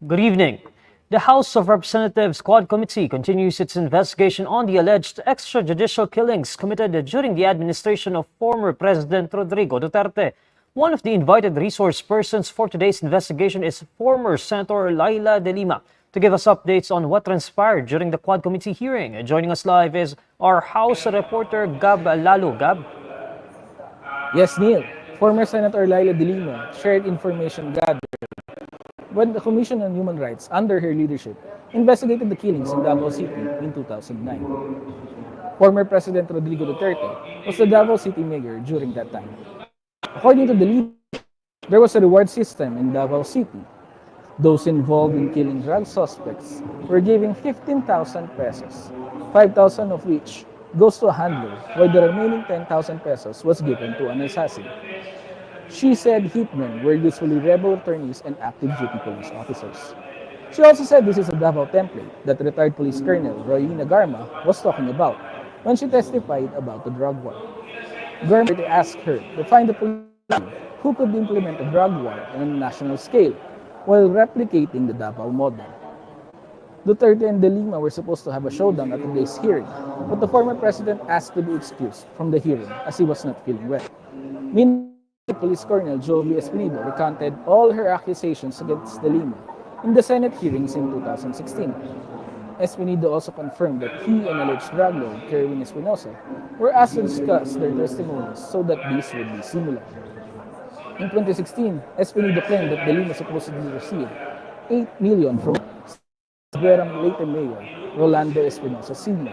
Good evening. The House of Representatives Quad Committee continues its investigation on the alleged extrajudicial killings committed during the administration of former President Rodrigo Duterte. One of the invited resource persons for today's investigation is former Senator Laila de Lima. To give us updates on what transpired during the Quad Committee hearing, joining us live is our House reporter Gab Lalo. Gab? Yes, Neil. Former Senator Laila de Lima shared information gathered when the Commission on Human Rights, under her leadership, investigated the killings in Davao City in 2009. Former President Rodrigo Duterte was the Davao City mayor during that time. According to the leader, there was a reward system in Davao City. Those involved in killing drug suspects were given 15,000 pesos, 5,000 of which goes to a handler, while the remaining 10,000 pesos was given to an assassin. She said hitmen were usually rebel attorneys and active duty police officers. She also said this is a Davao template that retired police colonel Royina Garma was talking about when she testified about the drug war. Garma asked her to find a police who could implement a drug war on a national scale while replicating the Davao model. Duterte and De Lima were supposed to have a showdown at today's hearing, but the former president asked to be excused from the hearing as he was not feeling well. Meanwhile, Police Colonel Jovi Espino recanted all her accusations against De Lima in the Senate hearings in 2016. Espino also confirmed that he and alleged drug lord Kerwin Espinosa were asked to discuss their testimonies so that these would be similar. In 2016, Espino claimed that De Lima supposedly received 8 million from Guerang later mayor Rolando Espinosa Sr.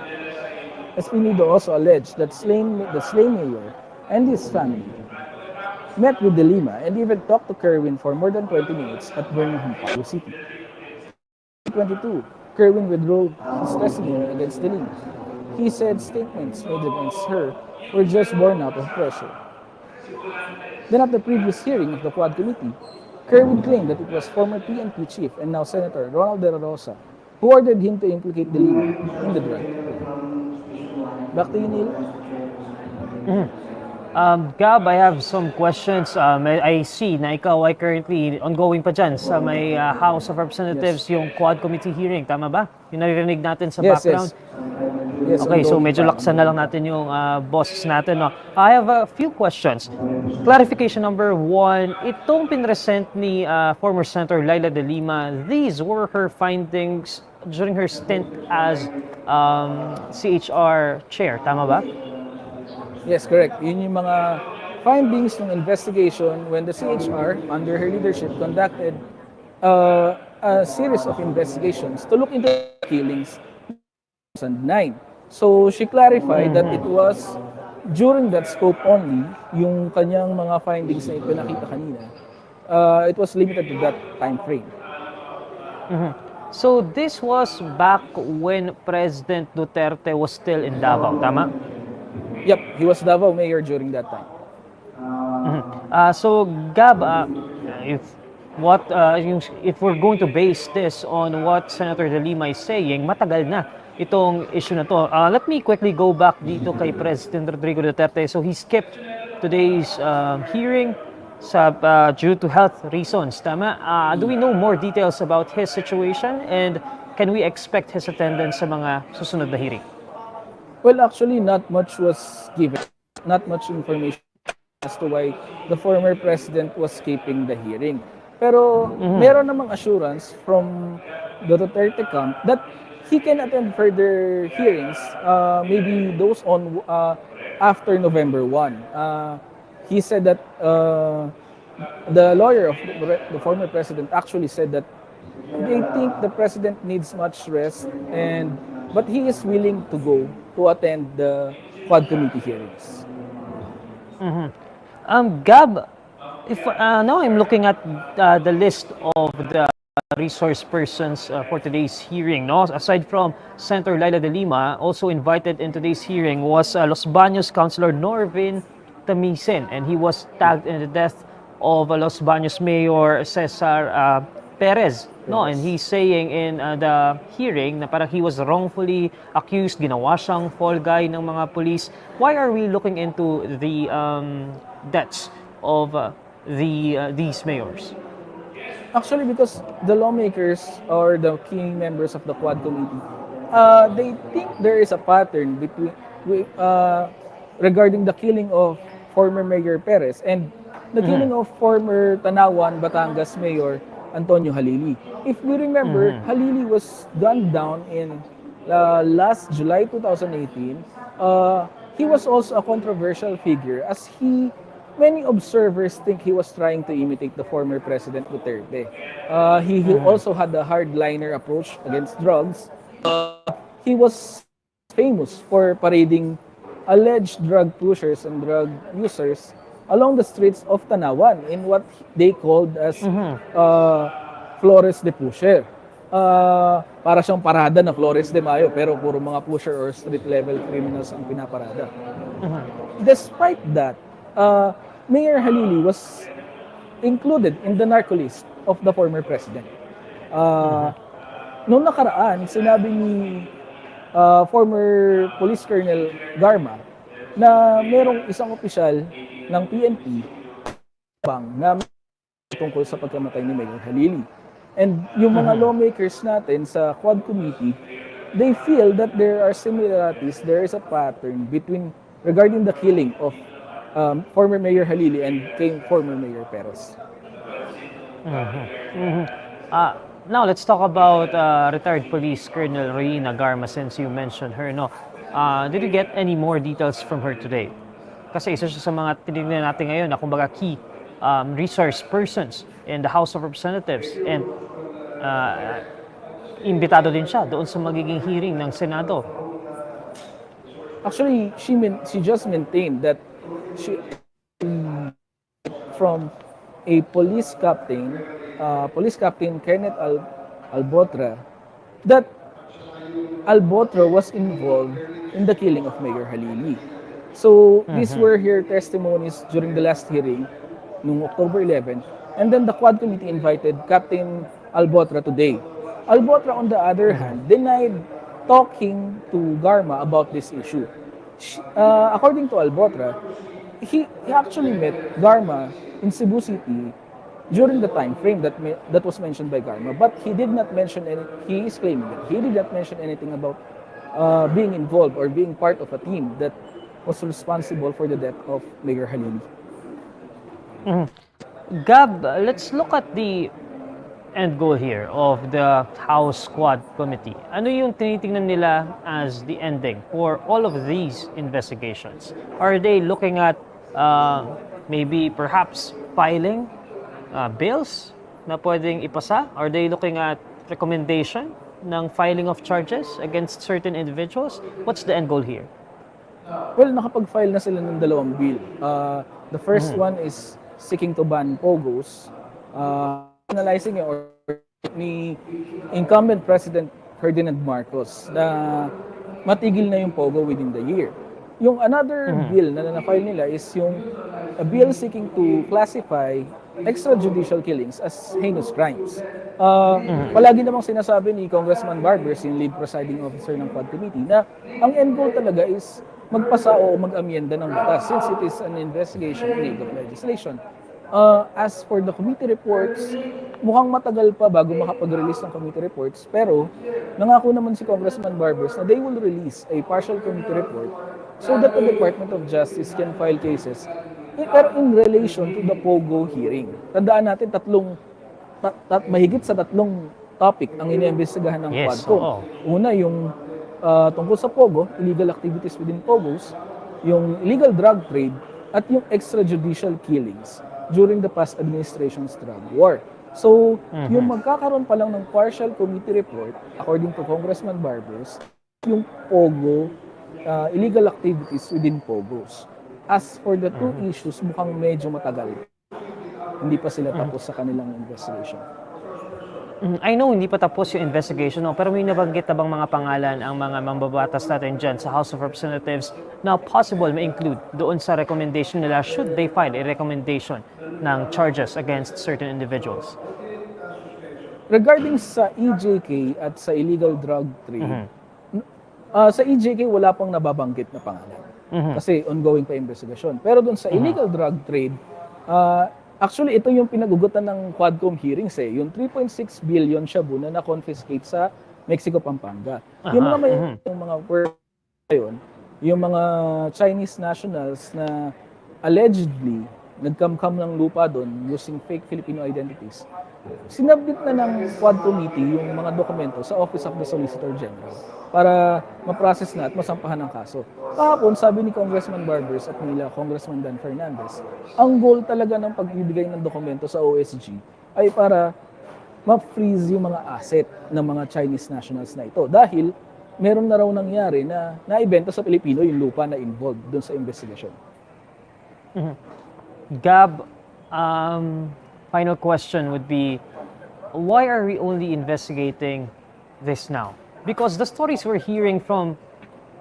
Espino also alleged that the slain mayor and his family met with De Lima and even talked to Kerwin for more than 20 minutes at Birmingham, Pogo City. In 2022, Kerwin withdrew his testimony against De Lima. He said statements made against her were just born out of pressure. Then at the previous hearing of the Quad Committee, Kerwin claimed that it was former PNP chief and now Senator Dela Rosa who ordered him to implicate De Lima in the drug. Back to you, Neil. Gab, I have some questions. I see na ikaw ay currently ongoing pa dyan sa may House of Representatives, yung Quad Committee hearing. Tama ba? Yung naririnig natin sa background? Yes, okay, so medyo laksan na lang natin yung bosses natin. No? I have a few questions. Clarification number one, itong pinresent ni former Senator Laila de Lima, these were her findings during her stint as CHR chair. Tama ba? Yes, correct. Yun yung mga findings ng investigation when the CHR, under her leadership, conducted a series of investigations to look into killings in 2009. So, she clarified that it was during that scope only, yung kanyang mga findings na ipinakita kanina, it was limited to that time frame. So, this was back when President Duterte was still in Davao, tama? Yep, he was Davao mayor during that time. So, Gab, if we're going to base this on what Senator De Lima is saying, matagal na itong issue na to. Let me quickly go back dito kay President Rodrigo Duterte. So, he skipped today's hearing due to health reasons. Tama? Do we know more details about his situation and can we expect his attendance sa mga susunod na hearing? Well, actually, not much was given. Not much information as to why the former president was skipping the hearing. Pero meron namang assurance from the Duterte camp that he can attend further hearings, maybe those on after November 1. He said that the lawyer of the former president actually said that they think the president needs much rest but he is willing to go to attend the Quad Committee hearings. Gab, if now I'm looking at the list of the resource persons for today's hearing. No, aside from Senator Laila de Lima, also invited in today's hearing was Los Baños Councilor Norvin Tamisen, and he was tagged in the death of Los Baños Mayor Cesar Perez. No, and he's saying in the hearing na parang he was wrongfully accused, ginawa siyang fall guy ng mga police. Why are we looking into the deaths of these mayors? Actually, because the lawmakers or the key members of the Quad Committee, they think there is a pattern between regarding the killing of former Mayor Perez and the killing of former Tanawan, Batangas Mayor Antonio Halili. If we remember, Halili was gunned down in last July 2018. He was also a controversial figure as many observers think he was trying to imitate the former President Duterte. He also had a hardliner approach against drugs. He was famous for parading alleged drug pushers and drug users along the streets of Tanawan in what they called as Flores de Pusher. Para siyang parada na Flores de Mayo pero puro mga pusher or street level criminals ang pinaparada. Despite that, Mayor Halili was included in the narco list of the former president. Noong nakaraan, sinabi ni former Police Colonel Garma na merong isang opisyal ng PNP na tungkol sa pagkamatay ni Mayor Halili. And yung mga lawmakers natin sa Quad Committee, they feel that there are similarities, there is a pattern regarding the killing of former Mayor Halili and former Mayor Perez. Now, let's talk about retired Police Colonel Reina Garma since you mentioned her. No? Did you get any more details from her today? Kasi isa siya sa mga tinignan natin ngayon na kumbaga key resource persons in the House of Representatives and imbitado din siya doon sa magiging hearing ng Senado. Actually, she just maintained that she from a police captain Kenneth Albotra, that Albotra was involved in the killing of Mayor Halili. So these were her testimonies during the last hearing noong October 11, and then the Quad Committee invited Captain Albotra today. Albotra, on the other hand, denied talking to Garma about this issue. According to Albotra, he actually met Garma in Cebu City during the time frame that was mentioned by Garma, but he did not mention he is claiming that he did not mention anything about being involved or being part of a team that was responsible for the death of Mayor Halili. Gab, let's look at the end goal here of the House Quad Committee. Ano yung tinitingnan nila as the ending for all of these investigations? Are they looking at maybe perhaps filing bills na pwedeng ipasa? Are they looking at recommendation ng filing of charges against certain individuals? What's the end goal here? Well, nakapag-file na sila ng dalawang bill. The first one is seeking to ban Pogos, analyzing or ni incumbent President Ferdinand Marcos na matigil na yung Pogo within the year. Yung another bill na na-file nila is yung a bill seeking to classify extrajudicial killings as heinous crimes. Palagi namang sinasabi ni Congressman Barbers, yung lead presiding officer ng Quad Committee, na ang end goal talaga is magpasa o mag-amyenda ng batas since it is an investigation in aid of legislation. As for the committee reports, mukhang matagal pa bago makapag-release ng committee reports, pero nangako naman si Congressman Barbers na they will release a partial committee report so that the Department of Justice can file cases pero in relation to the Pogo hearing. Tandaan natin, mahigit sa tatlong topic ang iniimbestigahan ng Quadcom. Una, yung tungkol sa Pogo, illegal activities within Pogos, yung illegal drug trade, at yung extrajudicial killings during the past administration's drug war. So, yung magkakaroon pa lang ng partial committee report, according to Congressman Barbers, yung Pogo, illegal activities within Pogos. As for the two issues, mukhang medyo matagal. Hindi pa sila tapos sa kanilang investigation. I know hindi pa tapos yung investigation, no? Pero may nabanggit na bang mga pangalan ang mga mambabatas natin dyan sa House of Representatives na possible ma-include doon sa recommendation nila should they file a recommendation ng charges against certain individuals? Regarding sa EJK at sa illegal drug trade, sa EJK wala pang nababanggit na pangalan kasi ongoing pa investigasyon. Pero doon sa illegal drug trade, Actually, ito yung pinagugutan ng Quadcom hearings yung 3.6 billion shabu na na-confiscate sa Mexico, Pampanga. Yung Aha. yung mga ngayon, yung mga Chinese nationals na allegedly nagkamkam ng lupa doon using fake Filipino identities, sinabit na ng Quad Committee yung mga dokumento sa Office of the Solicitor General para ma-process na at masampahan ng kaso. Kahapon, sabi ni Congressman Barbers at nila Congressman Dan Fernandez, ang goal talaga ng pagbibigay ng dokumento sa OSG ay para ma-freeze yung mga asset ng mga Chinese nationals na ito. Dahil meron na raw nangyari na naibenta sa Pilipino yung lupa na involved doon sa investigation. Gab, final question would be, why are we only investigating this now? Because the stories we're hearing from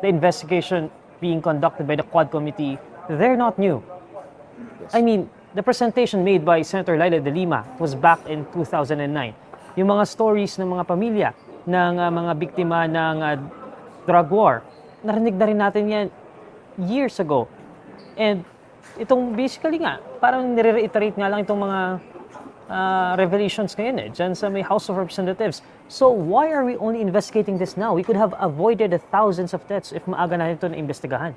the investigation being conducted by the Quad Committee, they're not new. Yes. I mean, the presentation made by Senator Laila de Lima was back in 2009. Yung mga stories ng mga pamilya ng mga biktima ng drug war, narinig na rin natin yan years ago. And itong basically nga, parang nire-reiterate nga lang itong mga revelations ngayon dyan sa may House of Representatives. So why are we only investigating this now? We could have avoided the thousands of deaths if maaga natin ito na-imbestigahan.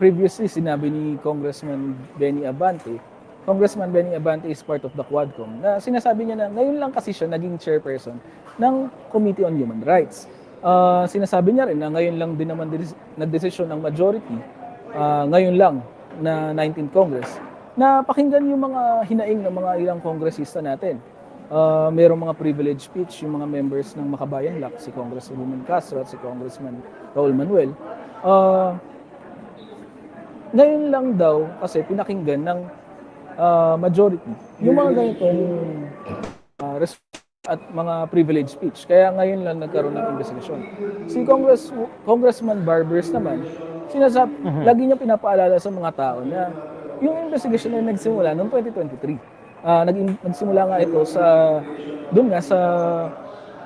Previously, sinabi ni Congressman Benny Abante is part of the Quadcom, na sinasabi niya na ngayon lang kasi siya naging chairperson ng Committee on Human Rights. Sinasabi niya rin na ngayon lang din naman nagdesisyon ng majority, ngayon lang na 19th Congress, na pakinggan yung mga hinaing ng mga ilang kongresista natin. Merong mga privilege speech yung mga members ng Makabayan Lak, si Congresswoman Castro at si Congressman Raul Manuel. Ngayon lang daw kasi pinakinggan ng majority yung mga ganitong at mga privilege speech. Kaya ngayon lang nagkaroon ng investigasyon. Si Congressman Barbers naman, lagi niya pinapaalala sa mga tao na yung investigation na nagsimula noong 2023. Nagsimula nga ito doon nga sa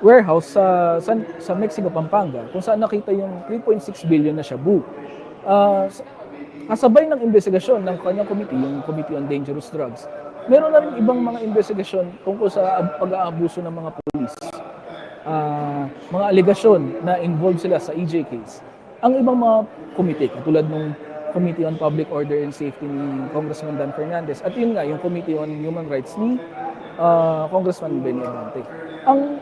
warehouse sa Mexico, Pampanga, kung saan nakita yung 3.6 billion na shabu. Kasabay ng investigasyon ng kanyang committee, yung Committee on Dangerous Drugs, meron na rin ibang mga investigasyon tungkol sa pag-aabuso ng mga pulis. Mga aligasyon na involved sila sa EJ case. Ang ibang mga committee, katulad ng Committee on Public Order and Safety ni Congressman Dan Fernandez, at yun nga, yung Committee on Human Rights ni Congressman Benny Abante. Ang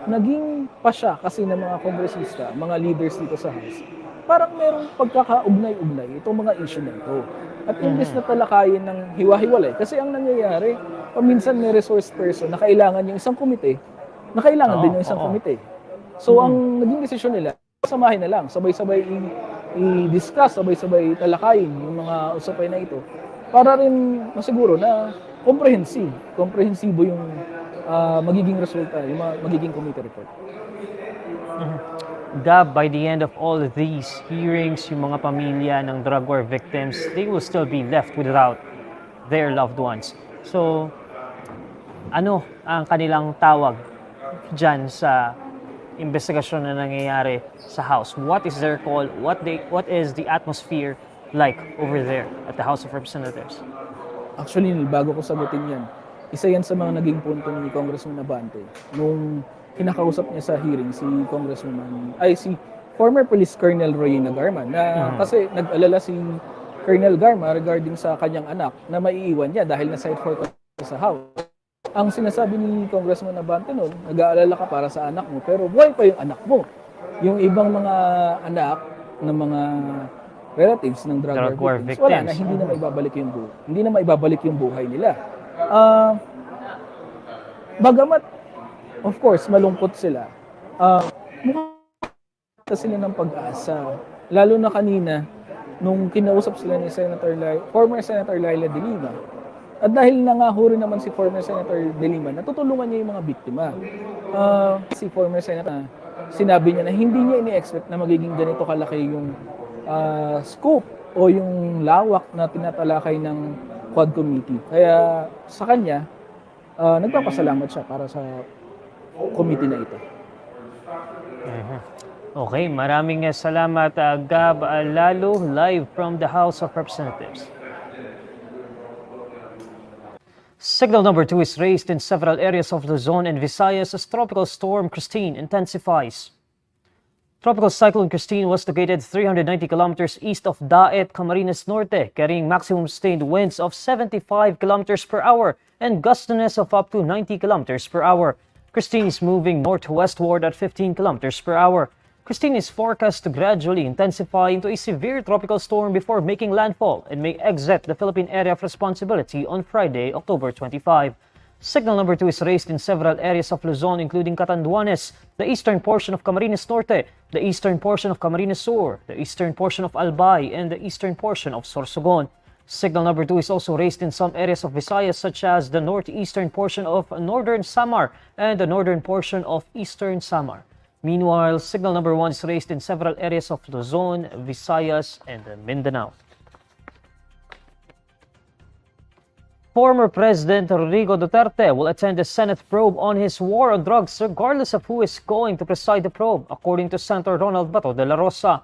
naging pasya kasi ng mga kongresista, mga leaders dito sa House, parang merong pagkakaugnay-ugnay itong mga issue na ito. At imbes na talakayin ng hiwa-hiwalay, kasi ang nangyayari, paminsan may resource person na kailangan yung isang komite, na kailangan din yung isang komite. So ang naging desisyon nila, samahin na lang, sabay-sabay i-discuss, sabay-sabay talakayin yung mga usapay na ito, para rin masiguro na komprehensibo yung magiging resulta, yung magiging committee report. Gab, by the end of all of these hearings, yung mga pamilya ng drug war victims, they will still be left without their loved ones. So, ano ang kanilang tawag dyan sa investigasyon na nangyayari sa House? What is their call? What is the atmosphere like over there at the House of Representatives? Actually, bago ko sagutin yan, isa yan sa mga naging punto ni Congressman Abante nung kinakausap niya sa hearing si former Police Colonel Royina Garma na kasi nag-alala si Colonel Garma regarding sa kanyang anak na maiiwan niya dahil na-site for sa House. Ang sinasabi ni Congressman Abante noon, nag-aalala ka para sa anak mo pero buhay pa yung anak mo. Yung ibang mga anak ng mga relatives ng drug war victims, wala na, hindi na maibabalik yung buhay nila. Bagamat of course, malungkot sila. Mukha sila ng pag-asa. Lalo na kanina, nung kinausap sila ni former Senator Laila de Lima. At dahil nangaho rin naman si former Senator de Lima, natutulungan niya yung mga biktima. Si former Senator, sinabi niya na hindi niya ini-expect na magiging ganito kalaki yung scope o yung lawak na tinatalakay ng Quad Committee. Kaya sa kanya, nagpapasalamat siya para sa committee na ito. Okay, maraming salamat Gab Lalo, live from the House of Representatives. Signal number 2 is raised in several areas of Luzon and Visayas as Tropical Storm Kristine intensifies. Tropical Cyclone Kristine was located 390 kilometers east of Daet, Camarines Norte, carrying maximum sustained winds of 75 kilometers per hour and gustiness of up to 90 kilometers per hour. Kristine is moving northwestward at 15 kilometers per hour. Kristine is forecast to gradually intensify into a severe tropical storm before making landfall and may exit the Philippine area of responsibility on Friday, October 25. Signal number 2 is raised in several areas of Luzon, including Catanduanes, the eastern portion of Camarines Norte, the eastern portion of Camarines Sur, the eastern portion of Albay, and the eastern portion of Sorsogon. Signal number 2 is also raised in some areas of Visayas, such as the northeastern portion of northern Samar and the northern portion of eastern Samar. Meanwhile, signal number 1 is raised in several areas of Luzon, Visayas, and Mindanao. Former President Rodrigo Duterte will attend the Senate probe on his war on drugs regardless of who is going to preside the probe, according to Senator Ronald Bato Dela Rosa.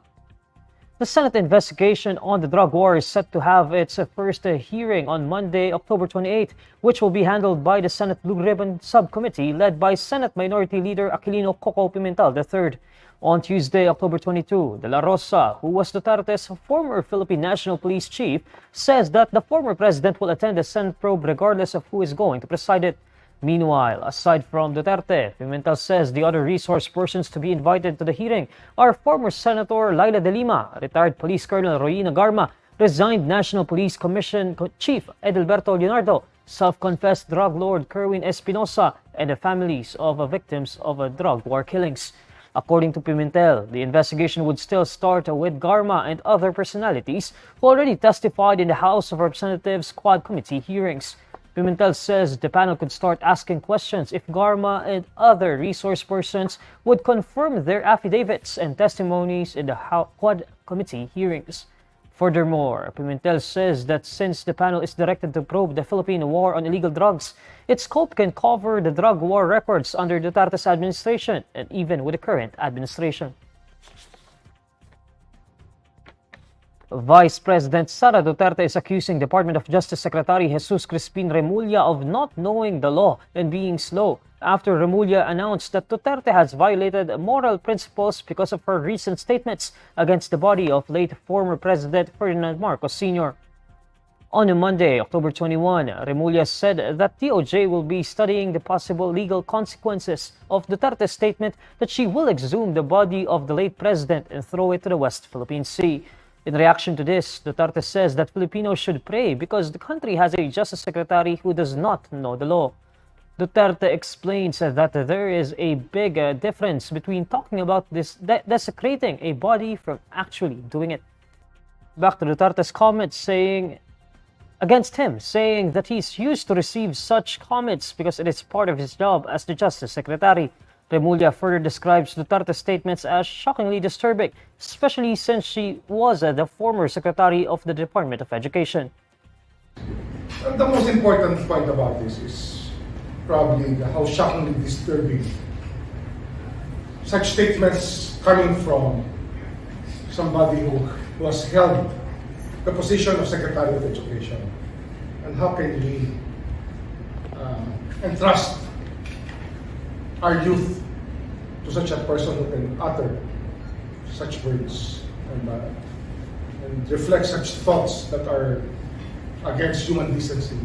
The Senate investigation on the drug war is set to have its first hearing on Monday, October 28, which will be handled by the Senate Blue Ribbon Subcommittee led by Senate Minority Leader Aquilino Coco Pimentel III. On Tuesday, October 22, De La Rosa, who was Duterte's former Philippine National Police Chief, says that the former president will attend the Senate probe regardless of who is going to preside it. Meanwhile, aside from Duterte, Pimentel says the other resource persons to be invited to the hearing are former Senator Laila de Lima, retired Police Colonel Royina Garma, resigned National Police Commission Chief Edelberto Leonardo, self-confessed drug lord Kerwin Espinosa, and the families of victims of drug war killings. According to Pimentel, the investigation would still start with Garma and other personalities who already testified in the House of Representatives Quad Committee hearings. Pimentel says the panel could start asking questions if Garma and other resource persons would confirm their affidavits and testimonies in the Quad Committee hearings. Furthermore, Pimentel says that since the panel is directed to probe the Philippine war on illegal drugs, its scope can cover the drug war records under Duterte's administration and even with the current administration. Vice President Sara Duterte is accusing Department of Justice Secretary Jesus Crispin Remulla of not knowing the law and being slow after Remulla announced that Duterte has violated moral principles because of her recent statements against the body of late former President Ferdinand Marcos Sr. On a Monday, October 21, Remulla said that DOJ will be studying the possible legal consequences of Duterte's statement that she will exhume the body of the late president and throw it to the West Philippine Sea. In reaction to this, Duterte says that Filipinos should pray because the country has a Justice Secretary who does not know the law. Duterte explains that there is a big difference between talking about this desecrating a body from actually doing it. Back to Duterte's comments against him, saying that he's used to receive such comments because it is part of his job as the Justice Secretary. Remulla further describes Duterte's statements as shockingly disturbing, especially since she was the former Secretary of the Department of Education. The most important point about this is probably how shockingly disturbing such statements coming from somebody who has held the position of Secretary of Education. And how can we entrust our youth to such a person who can utter such words and reflect such thoughts that are against human decency.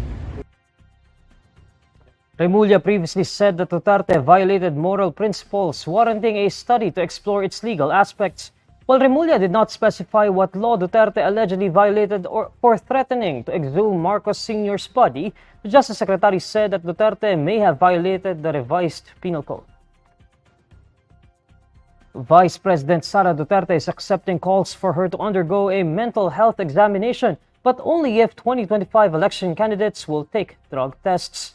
Remulla previously said that Duterte violated moral principles, warranting a study to explore its legal aspects. While Remulla did not specify what law Duterte allegedly violated or for threatening to exhume Marcos Sr.'s body, the Justice Secretary said that Duterte may have violated the revised penal code. Vice President Sara Duterte is accepting calls for her to undergo a mental health examination, but only if 2025 election candidates will take drug tests.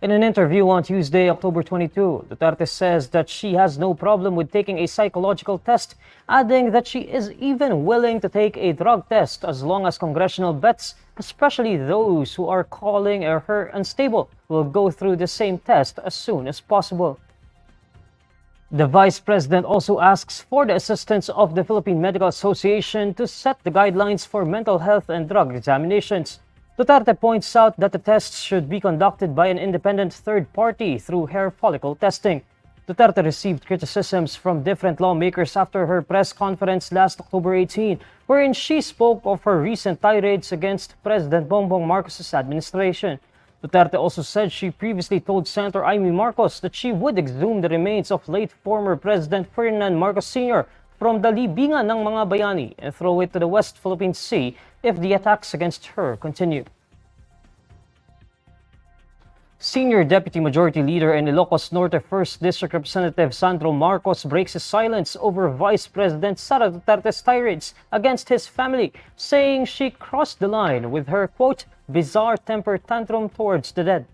In an interview on Tuesday, October 22, Duterte says that she has no problem with taking a psychological test, adding that she is even willing to take a drug test as long as congressional vets, especially those who are calling her unstable, will go through the same test as soon as possible. The Vice President also asks for the assistance of the Philippine Medical Association to set the guidelines for mental health and drug examinations. Duterte points out that the tests should be conducted by an independent third party through hair follicle testing. Duterte received criticisms from different lawmakers after her press conference last October 18, wherein she spoke of her recent tirades against President Bongbong Marcos' administration. Duterte also said she previously told Senator Amy Marcos that she would exhume the remains of late former President Ferdinand Marcos Sr. from the libingan ng mga bayani and throw it to the West Philippine Sea if the attacks against her continue. Senior Deputy Majority Leader and Ilocos Norte 1st District Representative Sandro Marcos breaks his silence over Vice President Sara Duterte's tirades against his family, saying she crossed the line with her, quote, bizarre temper tantrum towards the dead.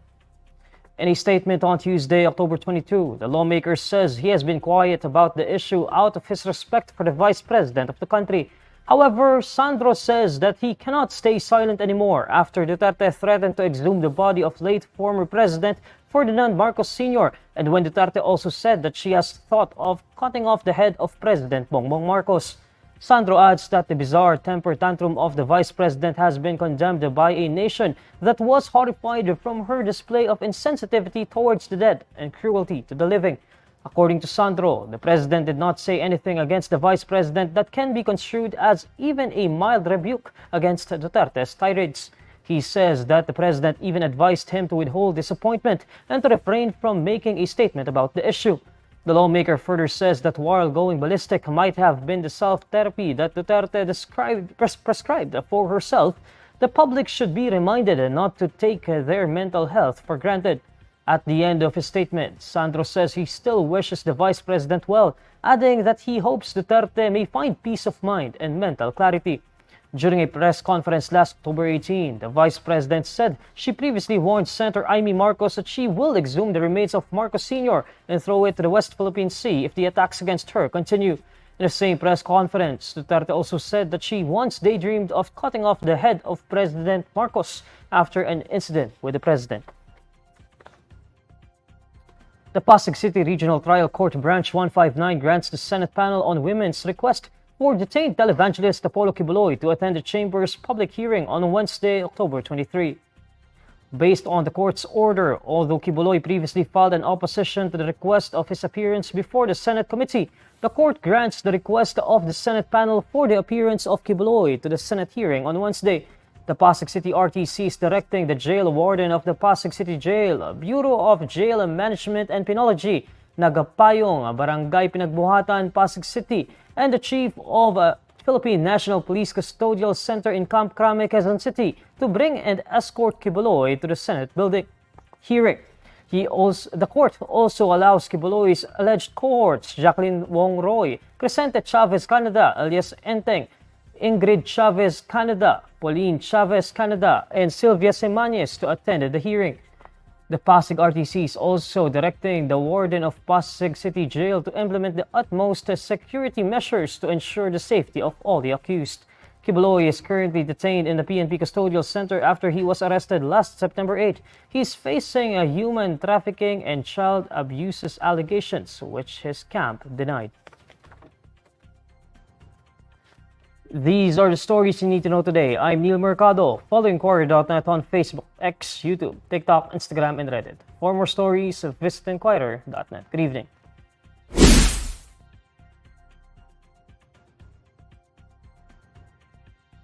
In a statement on Tuesday, October 22, the lawmaker says he has been quiet about the issue out of his respect for the Vice President of the country. However, Sandro says that he cannot stay silent anymore after Duterte threatened to exhume the body of late former President Ferdinand Marcos Sr. and when Duterte also said that she has thought of cutting off the head of President Bongbong Marcos. Sandro adds that the bizarre temper tantrum of the Vice President has been condemned by a nation that was horrified from her display of insensitivity towards the dead and cruelty to the living. According to Sandro, the President did not say anything against the Vice President that can be construed as even a mild rebuke against Duterte's tirades. He says that the President even advised him to withhold disappointment and to refrain from making a statement about the issue. The lawmaker further says that while going ballistic might have been the self-therapy that Duterte prescribed for herself, the public should be reminded not to take their mental health for granted. At the end of his statement, Sandro says he still wishes the Vice President well, adding that he hopes Duterte may find peace of mind and mental clarity. During a press conference last October 18, the Vice President said she previously warned Senator Amy Marcos that she will exhume the remains of Marcos Sr. and throw it to the West Philippine Sea if the attacks against her continue. In the same press conference, Duterte also said that she once daydreamed of cutting off the head of President Marcos after an incident with the President. The Pasig City Regional Trial Court Branch 159 grants the Senate panel on women's request for detained televangelist Apollo Quiboloy to attend the Chamber's public hearing on Wednesday, October 23. Based on the court's order, although Quiboloy previously filed an opposition to the request of his appearance before the Senate committee, the court grants the request of the Senate panel for the appearance of Quiboloy to the Senate hearing on Wednesday. The Pasig City RTC is directing the jail warden of the Pasig City Jail, Bureau of Jail Management and Penology, Nagapayong, Barangay Pinagbuhatan, Pasig City, and the Chief of Philippine National Police Custodial Center in Camp Crame, Quezon City, to bring and escort Quiboloy to the Senate building hearing. The court also allows Quiboloy's alleged cohorts, Jacqueline Wong Roy, Crescente Chavez Canada alias Enteng, Ingrid Chavez Canada, Pauline Chavez Canada, and Sylvia Semanes to attend the hearing. The Pasig RTC is also directing the warden of Pasig City Jail to implement the utmost security measures to ensure the safety of all the accused. Quiboloy is currently detained in the PNP Custodial Center after he was arrested last September 8. He is facing a human trafficking and child abuses allegations, which his camp denied. These are the stories you need to know today. I'm Neil Mercado. Follow INQUIRER.net on Facebook, X, YouTube, TikTok, Instagram, and Reddit. For more stories, visit INQUIRER.net. Good evening.